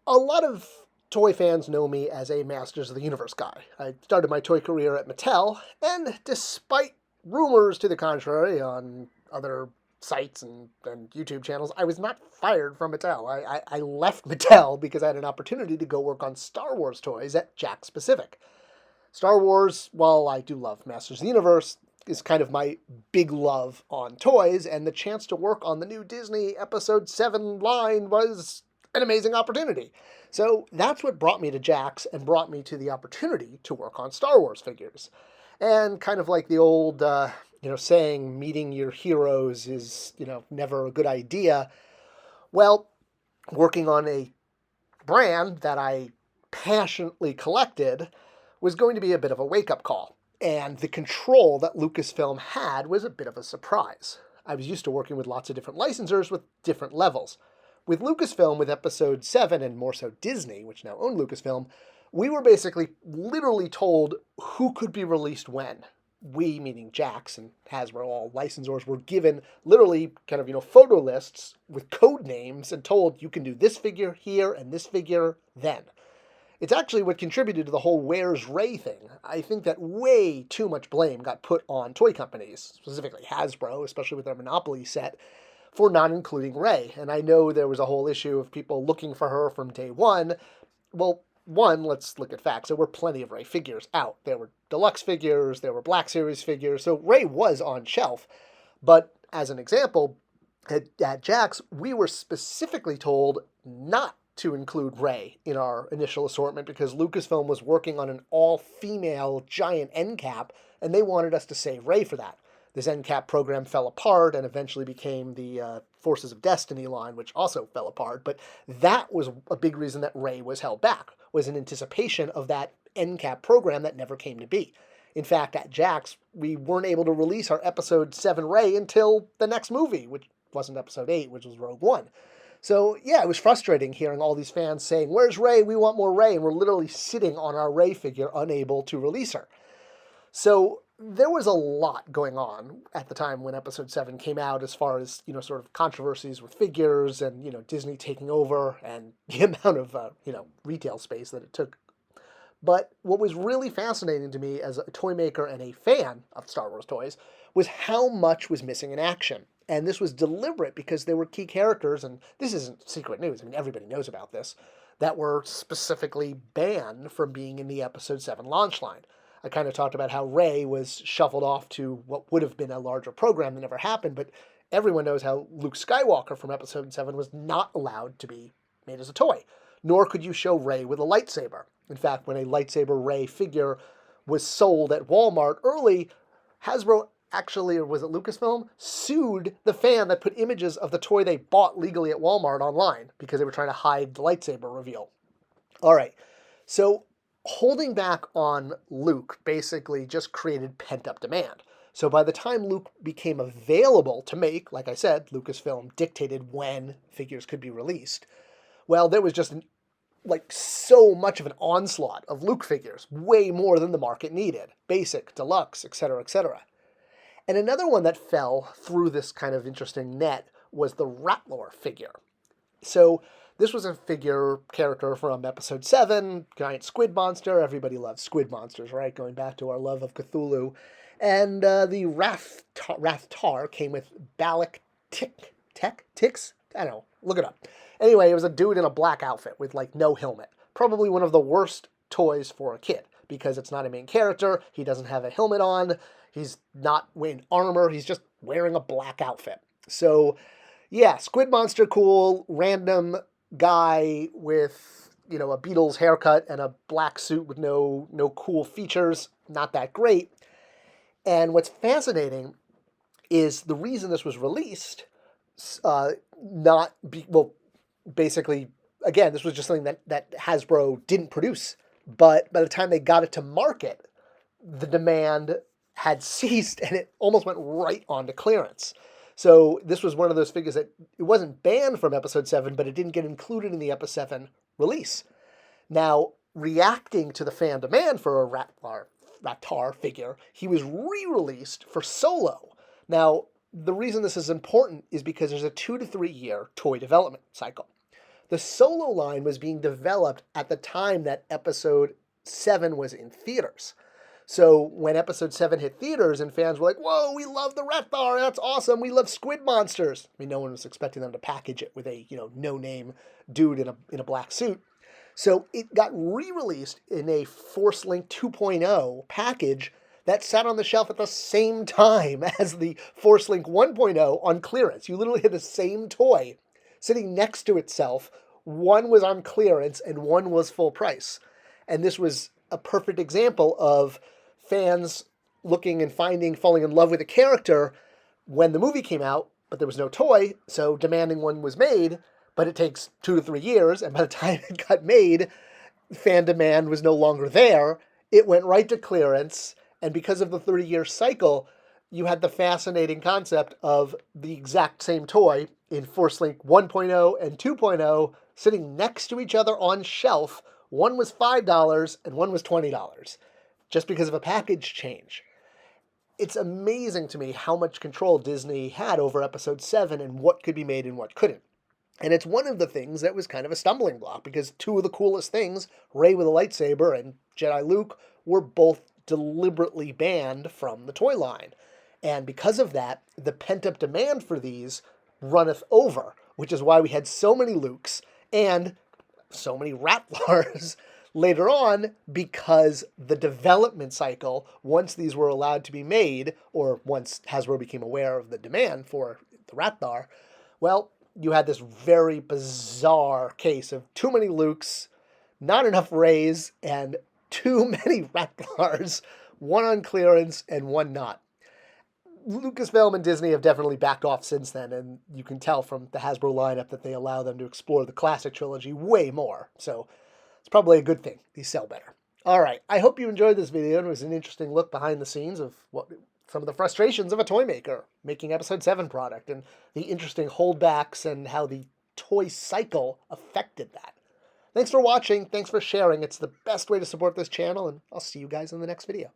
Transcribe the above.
A lot of toy fans know me as a Masters of the Universe guy. I started my toy career at Mattel, and despite rumors to the contrary on other sites and YouTube channels, I was not fired from Mattel. I left Mattel because I had an opportunity to go work on Star Wars toys at Jakks Pacific. Star Wars, while I do love Masters of the Universe, is kind of my big love on toys, and the chance to work on the new Disney Episode 7 line was an amazing opportunity. So that's what brought me to Jakks and brought me to the opportunity to work on Star Wars figures. And kind of like the old, saying, meeting your heroes is, never a good idea. Well, working on a brand that I passionately collected was going to be a bit of a wake-up call. And the control that Lucasfilm had was a bit of a surprise. I was used to working with lots of different licensors with different levels. With Lucasfilm, with Episode 7, and more so Disney, which now owned Lucasfilm, we were basically literally told who could be released when. We, meaning Jakks and Hasbro, all licensors, were given literally kind of, photo lists with code names and told you can do this figure here and this figure then. It's actually what contributed to the whole Where's Rey thing. I think that way too much blame got put on toy companies, specifically Hasbro, especially with their Monopoly set, for not including Rey. And I know there was a whole issue of people looking for her from day one. Well, one, let's look at facts. There were plenty of Rey figures out. There were deluxe figures, there were Black Series figures, so Rey was on shelf. But as an example, at Jakks, we were specifically told not to include Rey in our initial assortment because Lucasfilm was working on an all-female giant end cap, and they wanted us to save Rey for that. This end cap program fell apart and eventually became the Forces of Destiny line, which also fell apart. But that was a big reason that Rey was held back, was in anticipation of that end cap program that never came to be. In fact, at Jakks, we weren't able to release our Episode 7 Rey until the next movie, which wasn't Episode 8, which was Rogue One. So, yeah, it was frustrating hearing all these fans saying, "Where's Rey? We want more Rey." And we're literally sitting on our Rey figure, unable to release her. So there was a lot going on at the time when Episode 7 came out as far as, sort of controversies with figures and, Disney taking over and the amount of, retail space that it took. But what was really fascinating to me as a toy maker and a fan of Star Wars toys was how much was missing in action. And this was deliberate because there were key characters, and this isn't secret news, I mean, everybody knows about this, that were specifically banned from being in the Episode 7 launch line. I kind of talked about how Rey was shuffled off to what would have been a larger program that never happened, but everyone knows how Luke Skywalker from Episode 7 was not allowed to be made as a toy, nor could you show Rey with a lightsaber. In fact, when a lightsaber Rey figure was sold at Walmart early, Hasbro actually, or was it Lucasfilm, sued the fan that put images of the toy they bought legally at Walmart online because they were trying to hide the lightsaber reveal. All right, so holding back on Luke basically just created pent-up demand. So by the time Luke became available to make, like I said, Lucasfilm dictated when figures could be released. Well, there was just so much of an onslaught of Luke figures, way more than the market needed. Basic, deluxe, etc., etc. And another one that fell through this kind of interesting net was the Rathaar figure. So this was a figure character from Episode 7, giant squid monster. Everybody loves squid monsters, right? Going back to our love of Cthulhu. And the Rathaar came with Balak ticks? I don't know. Look it up. Anyway, it was a dude in a black outfit with no helmet. Probably one of the worst toys for a kid because it's not a main character. He doesn't have a helmet on. He's not wearing armor. He's just wearing a black outfit. So, yeah, squid monster cool, random guy with, a Beatles haircut and a black suit with no cool features. Not that great. And what's fascinating is the reason this was released, basically, again, this was just something that Hasbro didn't produce. But by the time they got it to market, the demand had ceased and it almost went right onto clearance. So this was one of those figures that it wasn't banned from Episode 7, but it didn't get included in the Episode 7 release. Now, reacting to the fan demand for a Rathaar figure, he was re-released for Solo. Now, the reason this is important is because there's a 2 to 3 year toy development cycle. The Solo line was being developed at the time that Episode 7 was in theaters. So when Episode 7 hit theaters and fans were like, whoa, we love the Rathaar, that's awesome, we love squid monsters. I mean, no one was expecting them to package it with a, no-name dude in a black suit. So it got re-released in a Force Link 2.0 package that sat on the shelf at the same time as the Force Link 1.0 on clearance. You literally had the same toy sitting next to itself. One was on clearance and one was full price. And this was a perfect example of fans looking and falling in love with a character when the movie came out, but there was no toy, so demanding one was made, but it takes 2 to 3 years, and by the time it got made, fan demand was no longer there. It went right to clearance, and because of the 30-year cycle, you had the fascinating concept of the exact same toy in Force Link 1.0 and 2.0 sitting next to each other on shelf. One was $5 and one was $20, just because of a package change. It's amazing to me how much control Disney had over Episode 7 and what could be made and what couldn't. And it's one of the things that was kind of a stumbling block, because two of the coolest things, Rey with a lightsaber and Jedi Luke, were both deliberately banned from the toy line. And because of that, the pent-up demand for these runneth over, which is why we had so many Lukes and so many Rathaars later on, because the development cycle, once these were allowed to be made, or once Hasbro became aware of the demand for the Rathaar, well, you had this very bizarre case of too many Lukes, not enough Reys, and too many Rathaars, one on clearance and one not. Lucasfilm and Disney have definitely backed off since then, and you can tell from the Hasbro lineup that they allow them to explore the classic trilogy way more. So it's probably a good thing. These sell better. All right, I hope you enjoyed this video, and it was an interesting look behind the scenes of some of the frustrations of a toy maker making Episode 7 product, and the interesting holdbacks and how the toy cycle affected that. Thanks for watching. Thanks for sharing. It's the best way to support this channel, and I'll see you guys in the next video.